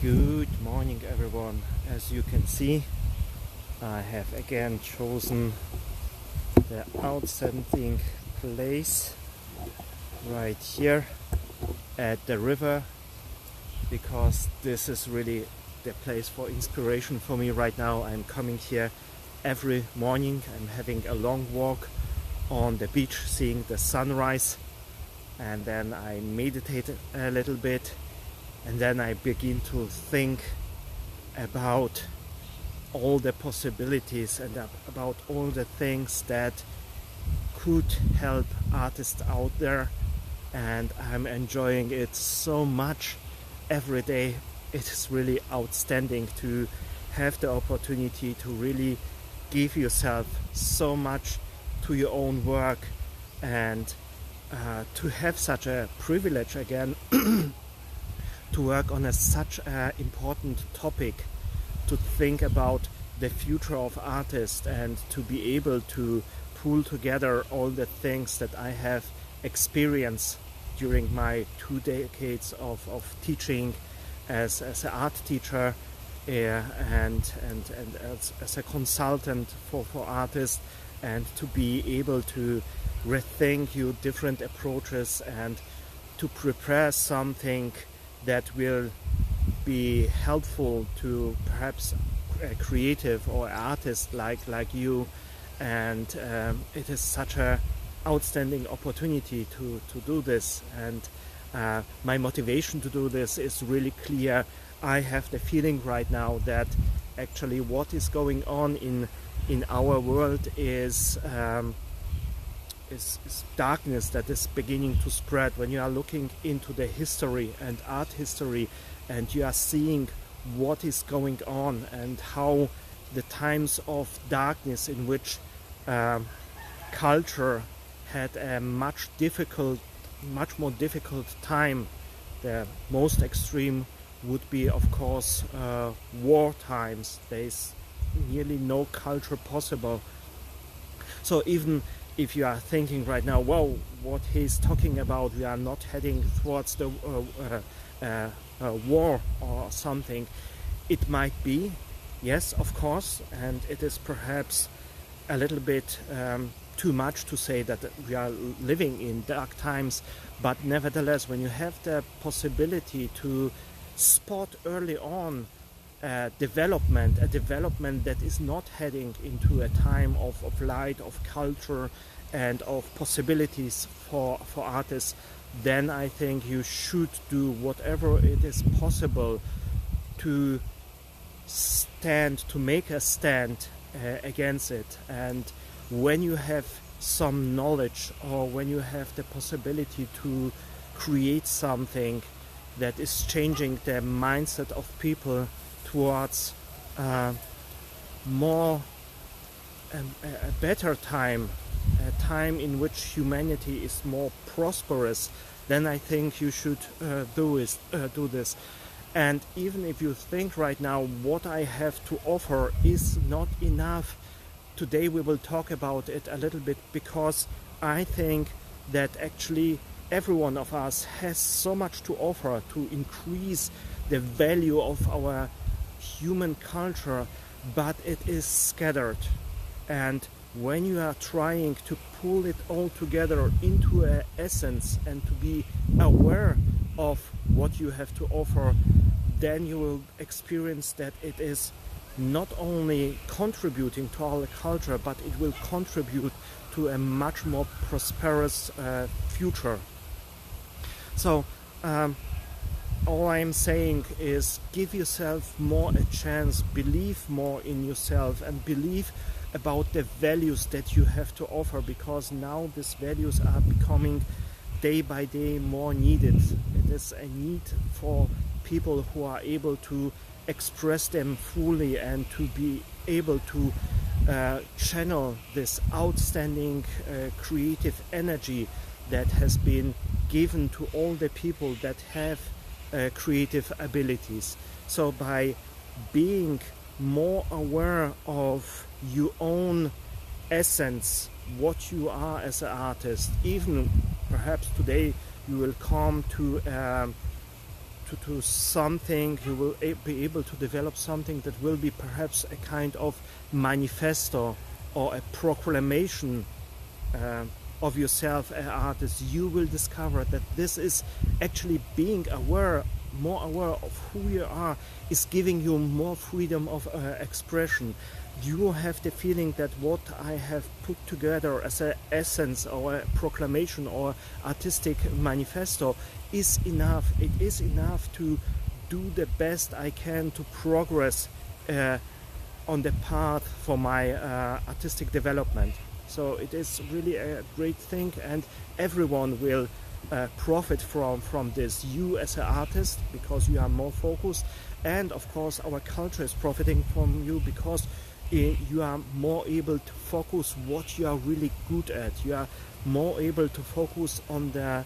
Good morning, everyone. As you can see, I have again chosen the outstanding place right here at the river, because this is really the place for inspiration for me right now. I'm coming here every morning. I'm having a long walk on the beach, seeing the sunrise, and then I meditate a little bit, and then I begin to think about all the possibilities and about all the things that could help artists out there, and I'm enjoying it so much every day. It is really outstanding to have the opportunity to really give yourself so much to your own work, and to have such a privilege again to work on such an important topic, to think about the future of artists, and to be able to pull together all the things that I have experienced during my 2 decades of teaching as an art teacher, and as a consultant for artists, and to be able to rethink your different approaches and to prepare something that will be helpful to perhaps a creative or artist like you. And it is such a outstanding opportunity to do this, and my motivation to do this is really clear. I have the feeling right now that actually what is going on in our world is darkness that is beginning to spread. When you are looking into the history and art history, and you are seeing what is going on, and how the times of darkness in which culture had a much more difficult time. The most extreme would be, of course, war times. There is nearly no culture possible. So even if you are thinking right now, well, what he's talking about, we are not heading towards the war or something, it might be, yes, of course, and it is perhaps a little bit too much to say that we are living in dark times, but nevertheless, when you have the possibility to spot early on a development that is not heading into a time of light, of culture, and of possibilities for artists, then I think you should do whatever it is possible to make a stand against it. And when you have some knowledge, or when you have the possibility to create something that is changing the mindset of people towards a better time, a time in which humanity is more prosperous, then I think you should do this. And even if you think right now what I have to offer is not enough, today we will talk about it a little bit, because I think that actually every one of us has so much to offer to increase the value of our human culture, but it is scattered. And when you are trying to pull it all together into an essence and to be aware of what you have to offer, then you will experience that it is not only contributing to our culture, but it will contribute to a much more prosperous future. So all I'm saying is, give yourself more a chance, believe more in yourself, and believe about the values that you have to offer, because now these values are becoming day by day more needed. It is a need for people who are able to express them fully, and to be able to channel this outstanding creative energy that has been given to all the people that have creative abilities. So by being more aware of your own essence, what you are as an artist, even perhaps today you will come to to something, you will be able to develop something that will be perhaps a kind of manifesto or a proclamation of yourself as an artist. You will discover that this is actually being aware, more aware of who you are, is giving you more freedom of expression. You have the feeling that what I have put together as an essence or a proclamation or artistic manifesto is enough. It is enough to do the best I can to progress on the path for my artistic development. So it is really a great thing, and everyone will profit from this. You as an artist, because you are more focused, and of course our culture is profiting from you, because you are more able to focus what you are really good at. You are more able to focus on the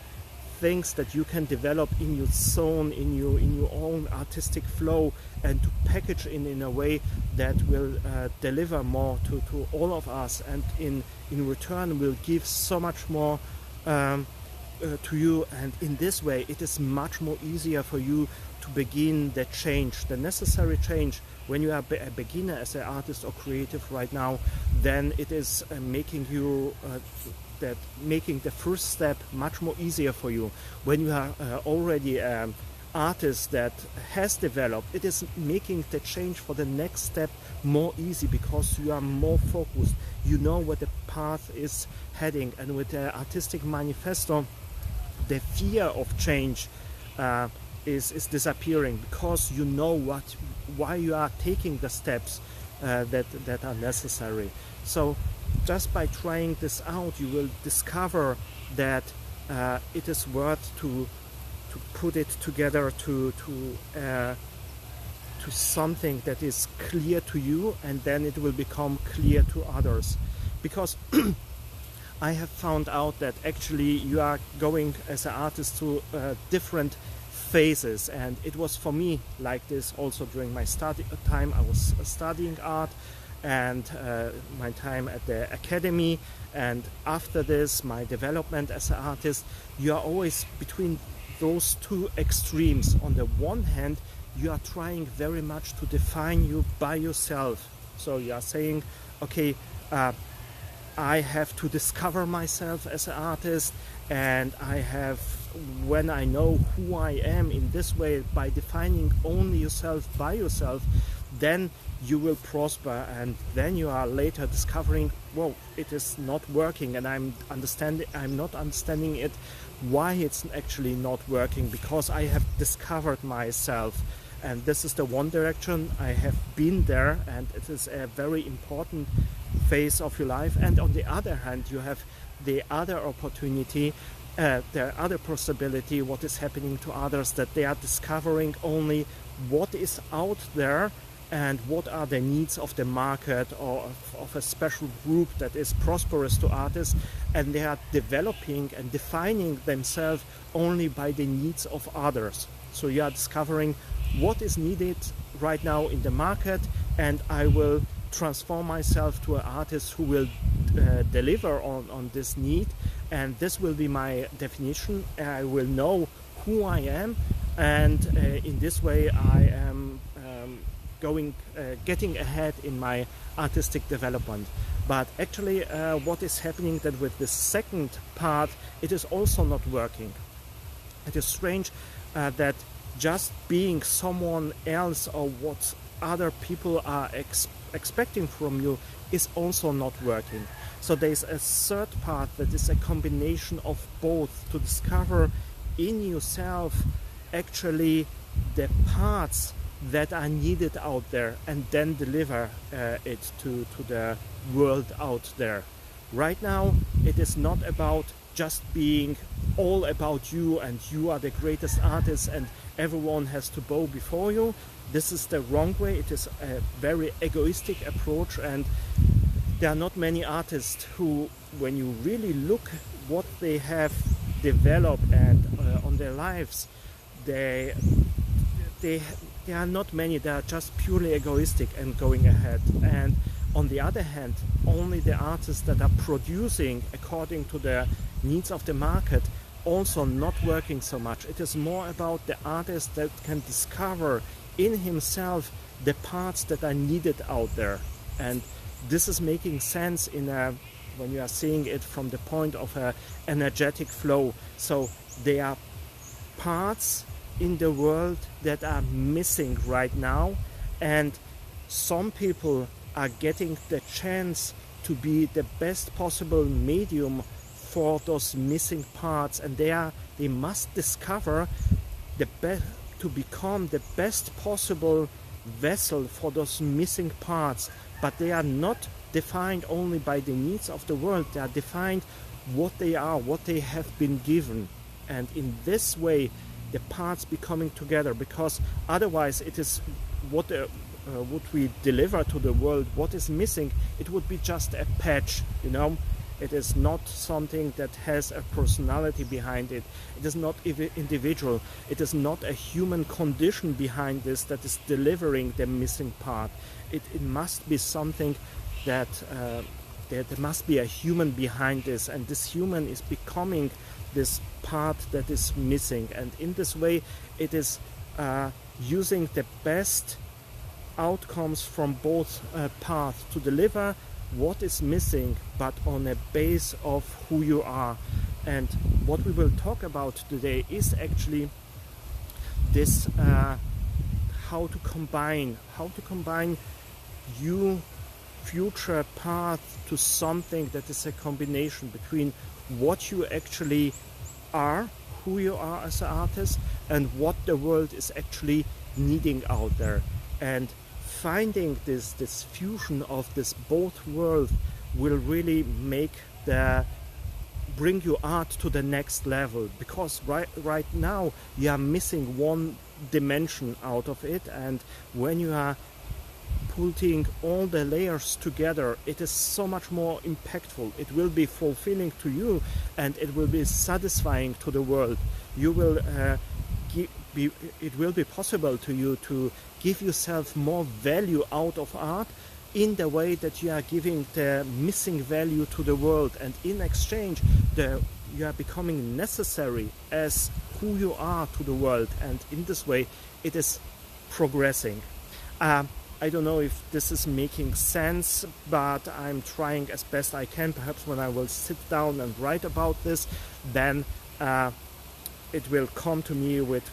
things that you can develop in your zone, in your own artistic flow, and to package in a way that will deliver more to all of us, and in return will give so much more to you. And in this way it is much more easier for you to begin the change, the necessary change. When you are a beginner as an artist or creative right now, then it is making you making the first step much more easier for you. When you are already an artist that has developed, it is making the change for the next step more easy, because you are more focused. You know where the path is heading, and with the artistic manifesto, the fear of change is disappearing, because you know why you are taking the steps that are necessary. So just by trying this out, you will discover that it is worth to put it together to something that is clear to you, and then it will become clear to others. Because I have found out that actually you are going as an artist through different phases, and it was for me like this also during my study time. I was studying art, and my time at the academy, and after this my development as an artist. You are always between those two extremes. On the one hand, you are trying very much to define you by yourself, so you are saying, okay, I have to discover myself as an artist, and when I know who I am in this way, by defining only yourself by yourself, then you will prosper. And then you are later discovering, well, it is not working, and I'm not understanding it, why it's actually not working, because I have discovered myself. And this is the one direction. I have been there, and it is a very important phase of your life. And on the other hand, you have the other opportunity, the other possibility, what is happening to others, that they are discovering only what is out there and what are the needs of the market or of a special group that is prosperous to artists, and they are developing and defining themselves only by the needs of others. So you are discovering what is needed right now in the market, and I will transform myself to an artist who will deliver on this need, and this will be my definition. I will know who I am, and in this way I am getting ahead in my artistic development. But actually what is happening that with the second part, it is also not working. It is strange that just being someone else or what other people are expecting from you is also not working. So there's a third part that is a combination of both, to discover in yourself actually the parts that are needed out there, and then deliver it to the world out there. Right now it is not about just being all about you, and you are the greatest artist and everyone has to bow before you. This is the wrong way. It is a very egoistic approach, and there are not many artists who, when you really look what they have developed and on their lives, they are not many. They are just purely egoistic and going ahead. And on the other hand, only the artists that are producing according to the needs of the market, also not working so much. It is more about the artist that can discover in himself the parts that are needed out there. And this is making sense when you are seeing it from the point of an energetic flow. So there are parts in the world that are missing right now, and some people are getting the chance to be the best possible medium for those missing parts, and they must discover to become the best possible vessel for those missing parts. But they are not defined only by the needs of the world, they are defined what they are, what they have been given. And in this way the parts becoming together, because otherwise it is what would we deliver to the world, what is missing, it would be just a patch, you know. It is not something that has a personality behind it. It is not individual. It is not a human condition behind this that is delivering the missing part. It must be something that there must be a human behind this, and this human is becoming this part that is missing. And in this way it is using the best outcomes from both paths to deliver what is missing, but on a base of who you are. And what we will talk about today is actually this how to combine your future path to something that is a combination between what you actually are, who you are as an artist, and what the world is actually needing out there. And finding this fusion of this both worlds will really bring your art to the next level, because right now you are missing one dimension out of it, and when you are putting all the layers together, it is so much more impactful. It will be fulfilling to you, and it will be satisfying to the world. You will it will be possible to you to give yourself more value out of art in the way that you are giving the missing value to the world, and in exchange you are becoming necessary as who you are to the world, and in this way it is progressing. I don't know if this is making sense, but I'm trying as best I can. Perhaps when I will sit down and write about this, then it will come to me with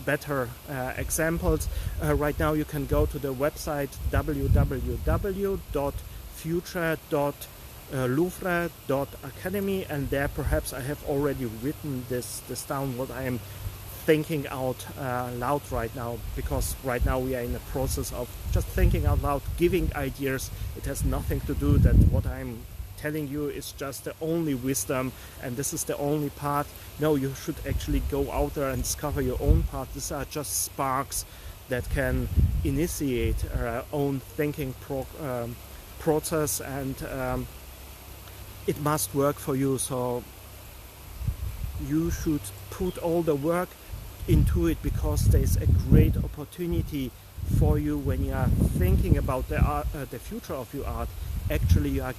better examples. Right now you can go to the website www.future.louvre.academy, and there perhaps I have already written this down, what I am thinking out loud right now, because right now we are in the process of just thinking out loud, giving ideas. It has nothing to do that what I'm telling you is just the only wisdom and this is the only part. No, you should actually go out there and discover your own part. These are just sparks that can initiate our own thinking process, and it must work for you. So you should put all the work into it, because there is a great opportunity for you when you are thinking about the future of your art. Actually, you are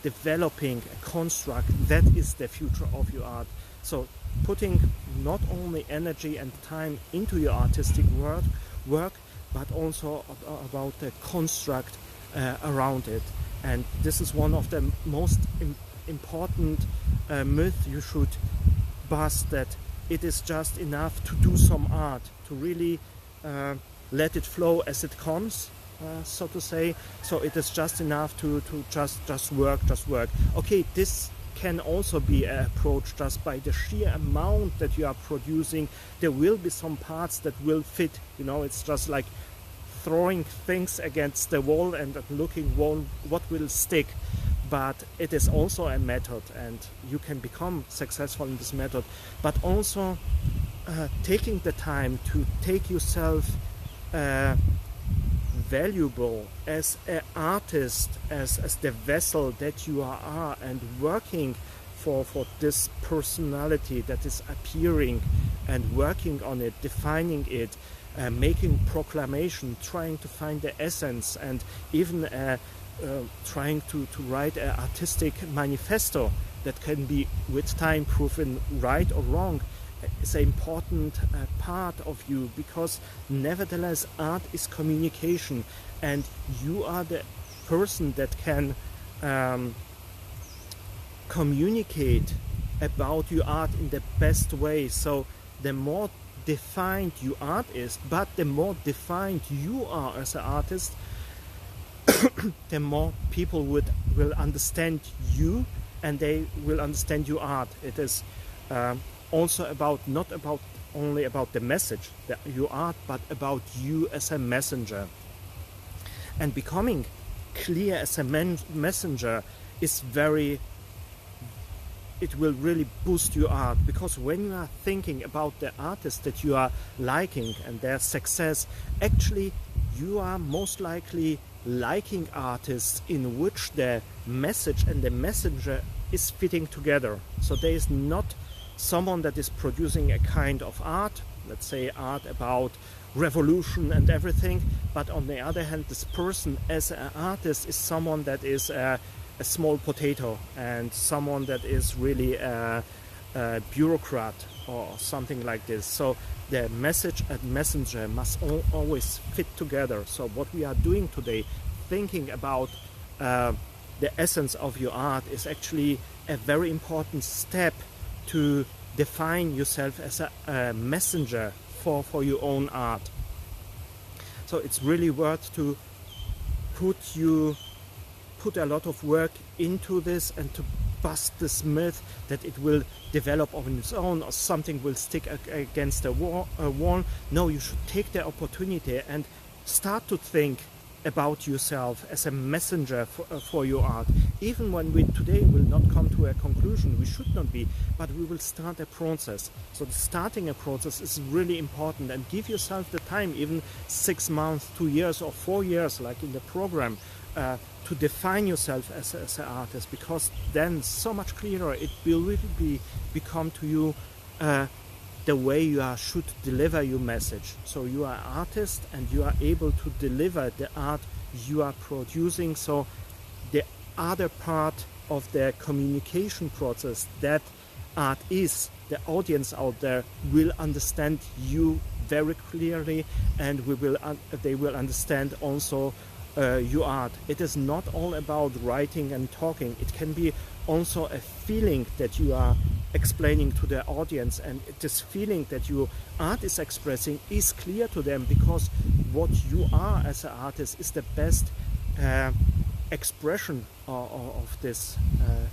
developing a construct that is the future of your art. So putting not only energy and time into your artistic work, but also about the construct around it. And this is one of the most important myths you should bust, that it is just enough to do some art, to really let it flow as it comes, so to say. So it is just enough to just work. Okay, this can also be an approach. Just by the sheer amount that you are producing, there will be some parts that will fit. You know, it's just like throwing things against the wall and looking what will stick. But it is also a method, and you can become successful in this method. But also taking the time to take yourself valuable as an artist, as the vessel that you are, and working for this personality that is appearing, and working on it, defining it, making proclamation, trying to find the essence, and even trying to write an artistic manifesto that can be with time proven right or wrong is an important part of you, because nevertheless art is communication, and you are the person that can communicate about your art in the best way. So the more defined your art is, but the more defined you are as an artist, the more people will understand you, and they will understand your art. It is also about not about only about the message, your art, but about you as a messenger. And becoming clear as a messenger is very, it will really boost your art, because when you are thinking about the artist that you are liking and their success, actually you are most likely liking artists in which the message and the messenger is fitting together. So there is not someone that is producing a kind of art, let's say art about revolution and everything, but on the other hand, this person as an artist is someone that is a small potato, and someone that is really a bureaucrat or something like this. So the message and messenger must always fit together. So what we are doing today, thinking about the essence of your art, is actually a very important step to define yourself as a messenger for your own art. So it's really worth to put a lot of work into this, and to bust this myth that it will develop on its own, or something will stick against a wall. No, you should take the opportunity and start to think about yourself as a messenger for your art. Even when we today will not come to a conclusion, we should not be, but we will start a process. So starting a process is really important, and give yourself the time, even 6 months, 2 years or 4 years, like in the program, to define yourself as an artist, because then so much clearer it will really become to you the way you should deliver your message. So you are an artist, and you are able to deliver the art you are producing. So the other part of the communication process that art is, the audience out there will understand you very clearly, and they will understand also your art. It is not all about writing and talking. It can be also a feeling that you are explaining to the audience, and this feeling that your art is expressing is clear to them, because what you are as an artist is the best expression of this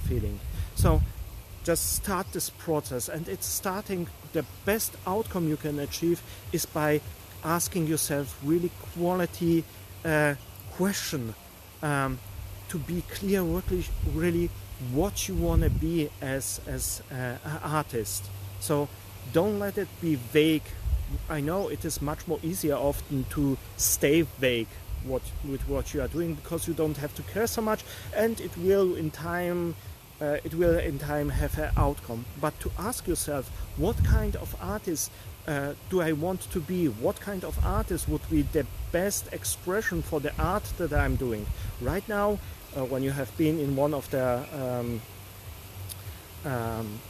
feeling. So just start this process, and it's starting. The best outcome you can achieve is by asking yourself really quality question, to be clear really what you want to be as an artist. So don't let it be vague. I know it is much more easier often to stay vague with what you are doing, because you don't have to care so much, and it will in time have an outcome. But to ask yourself, what kind of artist do I want to be? What kind of artist would be the best expression for the art that I'm doing? Right now, when you have been in one of the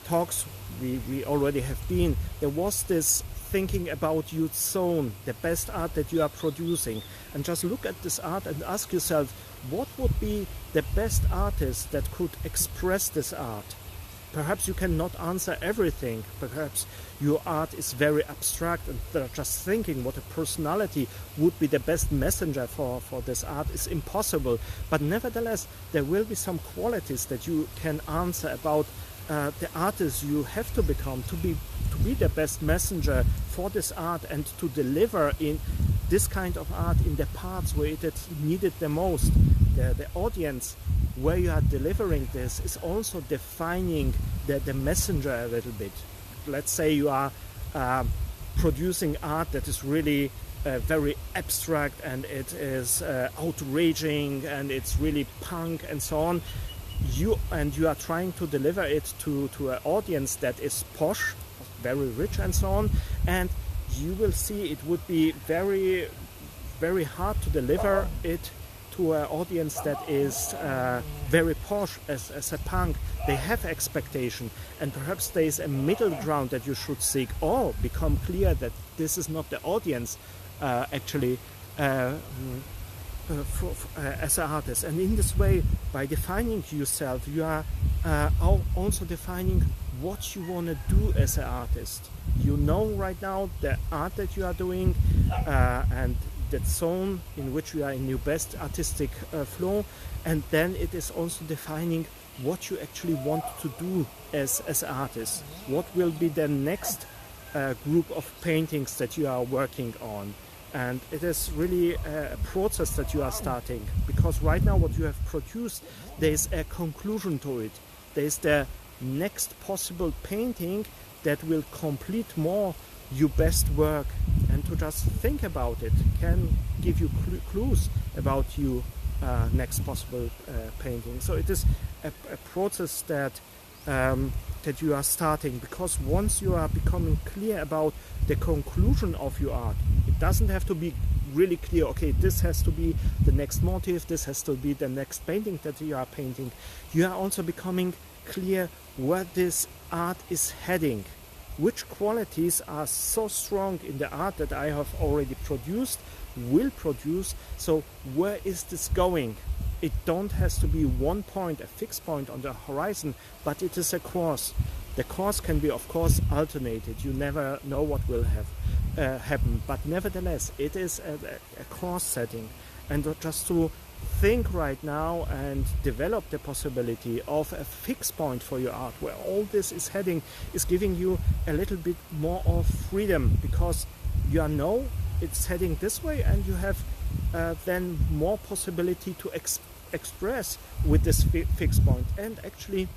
talks we already have been, there was this thinking about your zone, the best art that you are producing. And just look at this art and ask yourself, what would be the best artist that could express this art? Perhaps you cannot answer everything. Perhaps your art is very abstract, and just thinking what a personality would be the best messenger for this art is impossible. But nevertheless, there will be some qualities that you can answer about the artist you have to become to be the best messenger for this art, and to deliver in this kind of art in the parts where it is needed the most. The audience where you are delivering this is also defining the messenger a little bit. Let's say you are producing art that is really very abstract, and it is outraging, and it's really punk and so on. You are trying to deliver it to an audience that is posh, very rich and so on, and you will see it would be very, very hard to deliver it to to an audience that is very posh as a punk. They have expectation, and perhaps there is a middle ground that you should seek, or become clear that this is not the audience as an artist. And in this way, by defining yourself, you are also defining what you want to do as an artist. You know right now the art that you are doing, and that zone in which you are in your best artistic flow, and then it is also defining what you actually want to do as an artist. What will be the next group of paintings that you are working on? And it is really a process that you are starting, because right now what you have produced, there is a conclusion to it. There is the next possible painting that will complete more your best work, and to just think about it can give you clues about your next possible painting. So it is a process that you are starting, because once you are becoming clear about the conclusion of your art, it doesn't have to be really clear, okay, this has to be the next motif, this has to be the next painting that you are painting. You are also becoming clear where this art is heading. Which qualities are so strong in the art that I have already produced, will produce, so where is this going? It don't has to be one point, a fixed point on the horizon, but it is a course. The course can be, of course, alternated. You never know what will happen, but nevertheless, it is a course setting. And just to think right now and develop the possibility of a fixed point for your art where all this is heading is giving you a little bit more of freedom, because you know it's heading this way, and you have then more possibility to express with this fixed point. And actually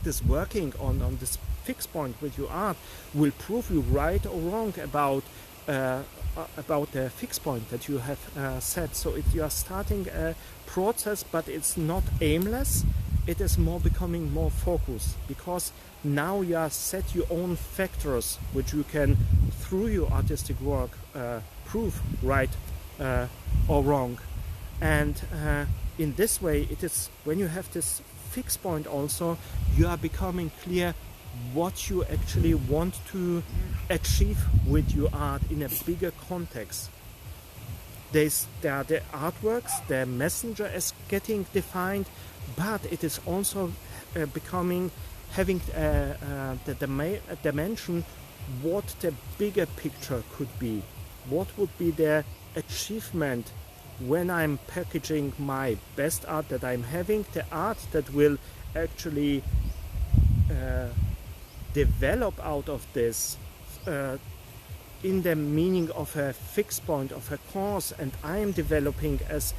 this working on this fixed point with your art will prove you right or wrong about the fixed point that you have set. So you are starting a process, but it's not aimless. It is more becoming more focused, because now you are set your own factors which you can, through your artistic work, prove right or wrong. And in this way, it is when you have this fixed point also, you are becoming clear what you actually want to achieve with your art in a bigger context. There are the artworks, the messenger is getting defined, but it is also having the dimension what the bigger picture could be. What would be the achievement when I'm packaging my best art that I'm having, the art that will actually develop out of this in the meaning of a fixed point of a course, and I am developing as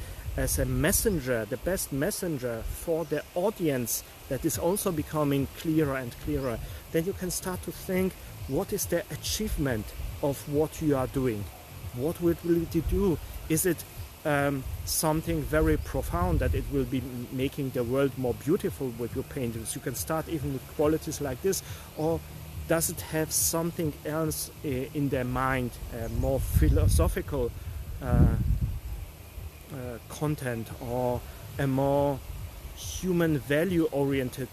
a messenger, the best messenger for the audience that is also becoming clearer and clearer. Then you can start to think, what is the achievement of what you are doing? What will it do? Is it something very profound that it will be making the world more beautiful with your paintings? You can start even with qualities like this, or does it have something else in their mind, more philosophical content, or a more human value oriented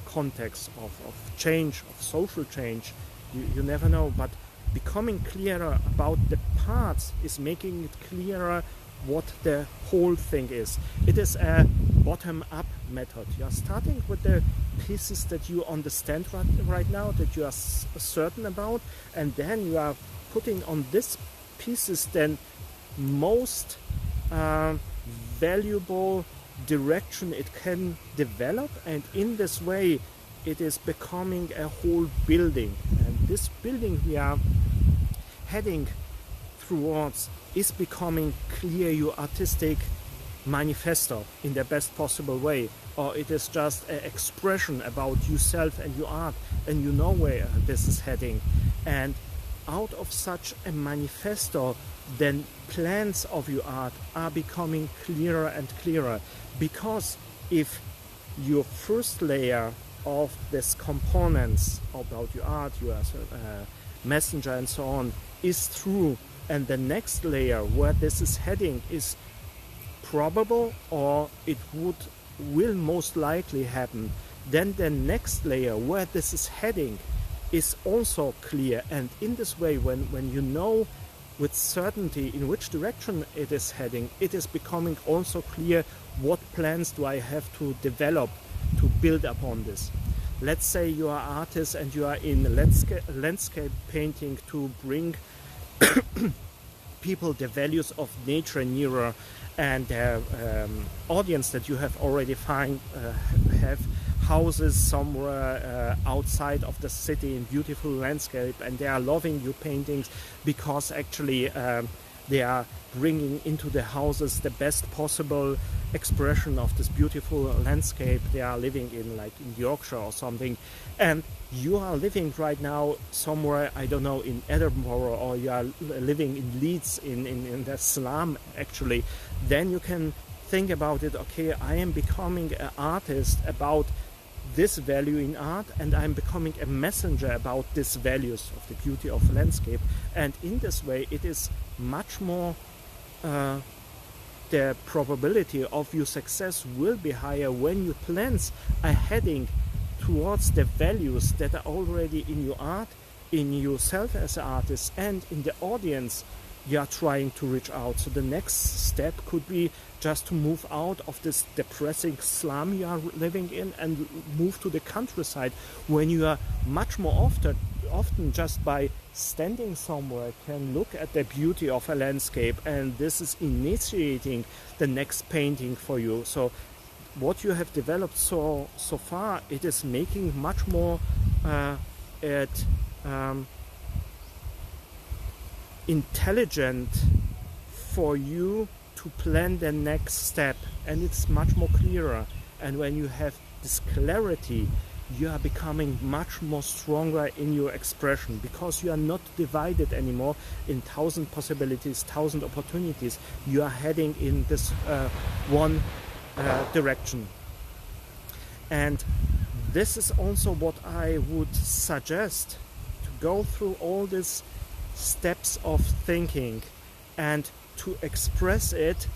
context of change, of social change? You never know, but becoming clearer about the parts is making it clearer what the whole thing is. It is a bottom-up method. You are starting with the pieces that you understand right now, that you are certain about, and then you are putting on these pieces then most valuable direction it can develop, and in this way it is becoming a whole building. And this building we are heading towards is becoming clear your artistic manifesto in the best possible way, or it is just an expression about yourself and your art, and you know where this is heading. And out of such a manifesto, then plans of your art are becoming clearer and clearer, because if your first layer of these components about your art, your messenger and so on, is true, and the next layer where this is heading is probable or it will most likely happen, then the next layer where this is heading is also clear. And in this way, when you know with certainty in which direction it is heading, it is becoming also clear what plans do I have to develop to build upon this. Let's say you are an artist and you are in landscape painting to bring people the values of nature nearer, and their audience that you have already have houses somewhere outside of the city in beautiful landscape, and they are loving your paintings because actually they are bringing into the houses the best possible expression of this beautiful landscape they are living in, like in Yorkshire or something. And you are living right now somewhere, I don't know, in Edinburgh, or you are living in Leeds, in the slum actually. Then you can think about it, okay, I am becoming an artist about this value in art, and I'm becoming a messenger about these values of the beauty of landscape. And in this way it is much more the probability of your success will be higher when your plans are heading towards the values that are already in your art, in yourself as an artist, and in the audience you are trying to reach out. So the next step could be just to move out of this depressing slum you are living in and move to the countryside, when you are much more often just by standing somewhere can look at the beauty of a landscape, and this is initiating the next painting for you. So what you have developed so far, it is making much more intelligent for you to plan the next step, and it's much more clearer. And when you have this clarity, you are becoming much more stronger in your expression, because you are not divided anymore in 1,000 possibilities, 1,000 opportunities. You are heading in this one direction. And this is also what I would suggest, to go through all these steps of thinking and to express it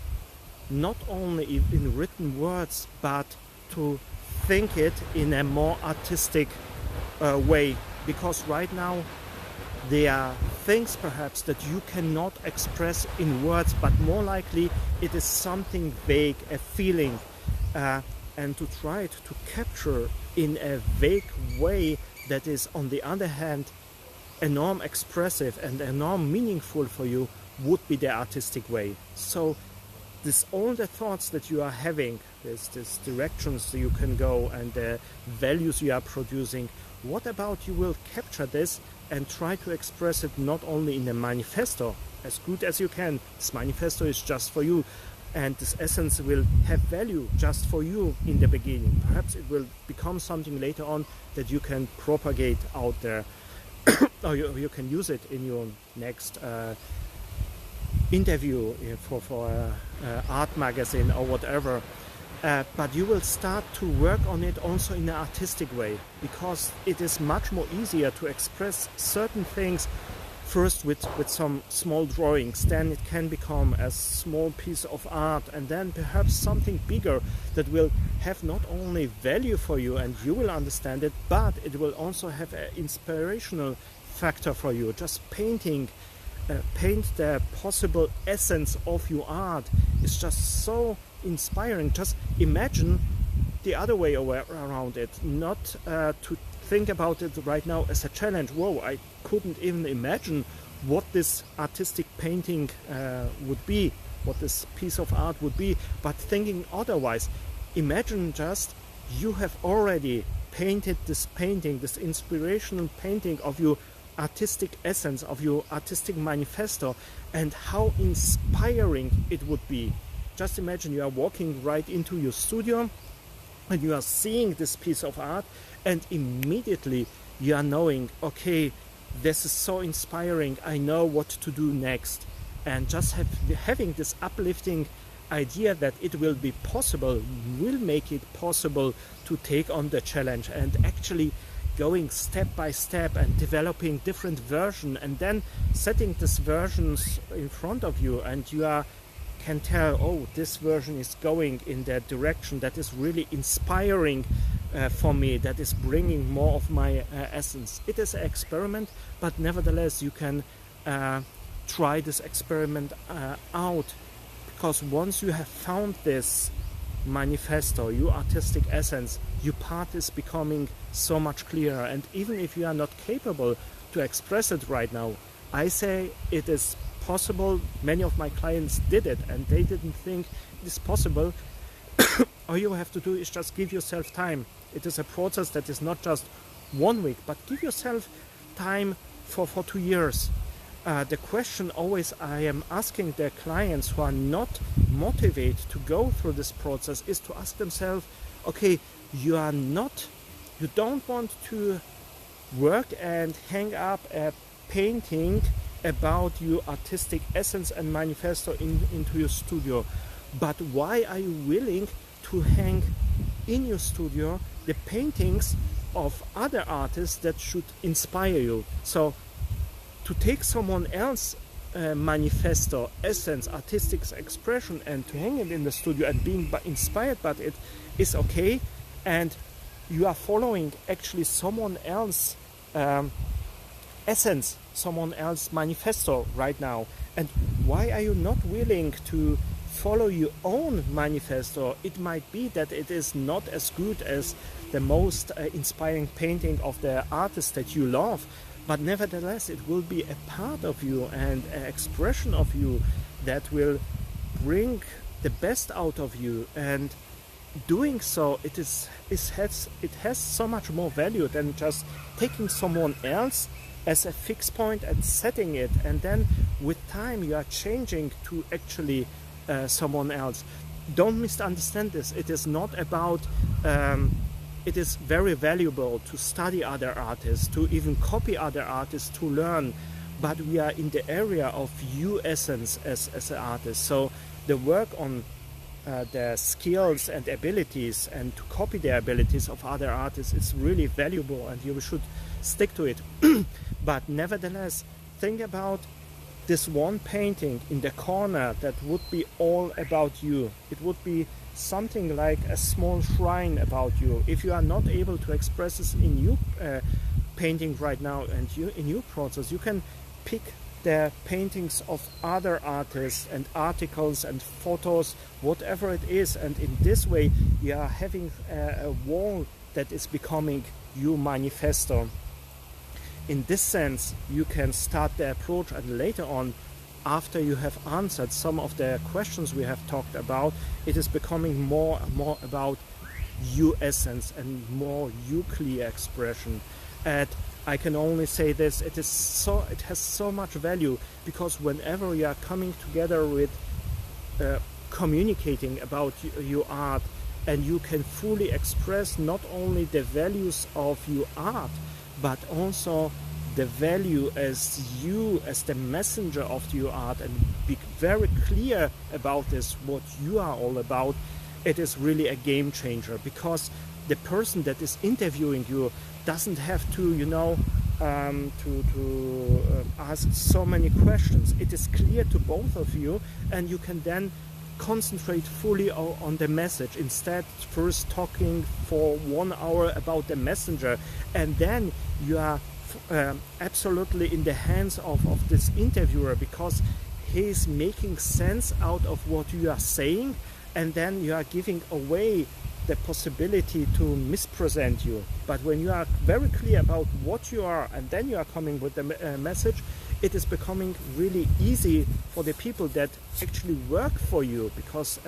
not only in written words, but to think it in a more artistic way. Because right now there are things perhaps that you cannot express in words, but more likely it is something vague, a feeling, and to try it to capture in a vague way that is on the other hand enormous expressive and enormous meaningful for you would be the artistic way. So all the thoughts that you are having, these directions you can go and the values you are producing, what about you will capture this and try to express it not only in a manifesto as good as you can. This manifesto is just for you, and this essence will have value just for you in the beginning. Perhaps it will become something later on that you can propagate out there, or you can use it in your next interview for an art magazine or whatever. But you will start to work on it also in an artistic way, because it is much more easier to express certain things first with some small drawings. Then it can become a small piece of art, and then perhaps something bigger that will have not only value for you and you will understand it, but it will also have an inspirational factor for you. Just paint the possible essence of your art is just so inspiring. Just imagine the other way around it, not to think about it right now as a challenge. Whoa, I couldn't even imagine what this artistic painting would be, what this piece of art would be, but thinking otherwise. Imagine just you have already painted this painting, this inspirational painting of your artistic essence, of your artistic manifesto, and how inspiring it would be. Just imagine you are walking right into your studio and you are seeing this piece of art, and immediately you are knowing, okay, this is so inspiring, I know what to do next. And just having this uplifting idea that it will be possible will make it possible to take on the challenge, and actually going step by step and developing different versions, and then setting these versions in front of you, and you are can tell, oh, this version is going in that direction that is really inspiring for me, that is bringing more of my essence. It is an experiment, but nevertheless you can try this experiment out, because once you have found this manifesto, your artistic essence, your path is becoming so much clearer. And even if you are not capable to express it right now, I say it is possible. Many of my clients did it and they didn't think it is possible. All you have to do is just give yourself time. It is a process that is not just 1 week, but give yourself time for 2 years. The question always I am asking the clients who are not motivated to go through this process is to ask themselves, okay, you don't want to work and hang up a painting about your artistic essence and manifesto into your studio, but why are you willing to hang in your studio the paintings of other artists that should inspire you? So to take someone else's manifesto, essence, artistic expression and to hang it in the studio and being inspired by it is okay, and you are following actually someone else's essence, someone else's manifesto right now. And why are you not willing to follow your own manifesto? It might be that it is not as good as the most inspiring painting of the artist that you love, but nevertheless it will be a part of you and an expression of you that will bring the best out of you. And doing so, it has so much more value than just taking someone else as a fixed point and setting it, and then with time you are changing to actually someone else. Don't misunderstand this. It is not about it is very valuable to study other artists, to even copy other artists, to learn, but we are in the area of your essence as an artist. So the work on the skills and abilities and to copy the abilities of other artists is really valuable, and you should stick to it. But nevertheless, think about this one painting in the corner that would be all about you. It would be something like a small shrine about you. If you are not able to express this in your painting right now and in your process, you can pick the paintings of other artists and articles and photos, whatever it is, and in this way you are having a wall that is becoming your manifesto. In this sense, you can start the approach, and later on, after you have answered some of the questions we have talked about, it is becoming more and more about your essence and more your clear expression. And I can only say this, it has so much value, because whenever you are coming together with communicating about your art, and you can fully express not only the values of your art, but also the value as you, as the messenger of your art, and be very clear about this, what you are all about, it is really a game changer, because the person that is interviewing you doesn't have to, ask so many questions. It is clear to both of you, and you can then concentrate fully on the message, instead first talking for 1 hour about the messenger, and then you are absolutely in the hands of this interviewer, because he's making sense out of what you are saying, and then you are giving away the possibility to mispresent you. But when you are very clear about what you are, and then you are coming with the message, it is becoming really easy for the people that actually work for you, because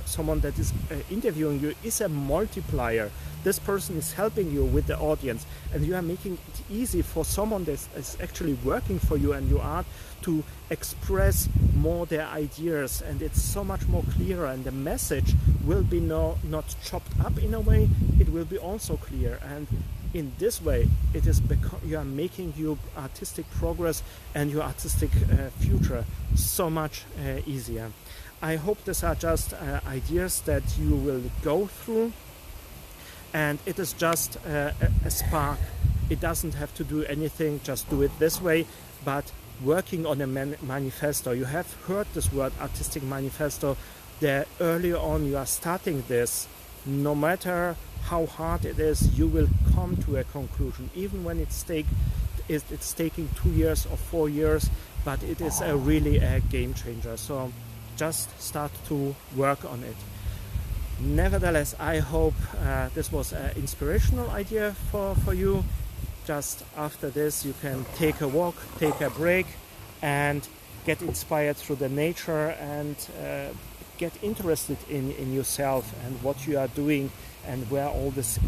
someone that is interviewing you is a multiplier. This person is helping you with the audience, and you are making it easy for someone that is actually working for you and your art to express more their ideas, and it's so much more clearer, and the message will be not chopped up in a way, it will be also clear. And in this way, it is you are making your artistic progress and your artistic future so much easier. I hope these are just ideas that you will go through, and it is just a spark. It doesn't have to do anything, just do it this way, but working on a manifesto. You have heard this word artistic manifesto. The earlier on you are starting this, no matter how hard it is, you will come to a conclusion, even when it's taking 2 years or 4 years, but it is really a game changer. So just start to work on it. Nevertheless, I hope this was an inspirational idea for you. Just after this, you can take a walk, take a break, and get inspired through the nature, and get interested in yourself and what you are doing and where all this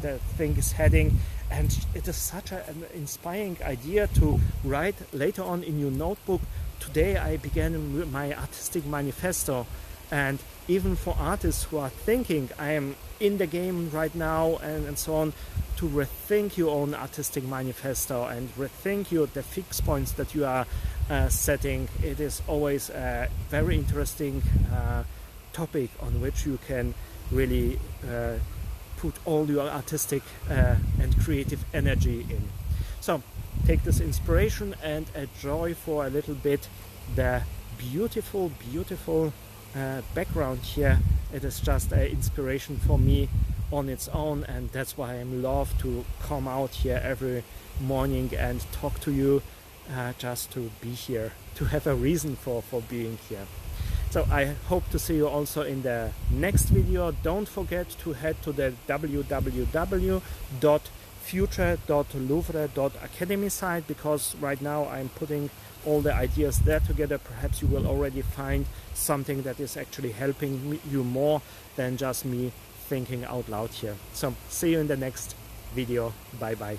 the thing is heading. And it is such an inspiring idea to write later on in your notebook, today I began my artistic manifesto. And even for artists who are thinking, I am in the game right now, and so on, to rethink your own artistic manifesto and rethink the fixed points that you are setting. It is always a very interesting topic on which you can really put all your artistic and creative energy in. So take this inspiration and enjoy for a little bit the beautiful background here. It is just an inspiration for me on its own, and that's why I love to come out here every morning and talk to you, just to be here, to have a reason for being here. So I hope to see you also in the next video. Don't forget to head to the www.future.Louvre.Academy site, because right now I'm putting all the ideas there together. Perhaps you will already find something that is actually helping you more than just me thinking out loud here. So see you in the next video. Bye bye.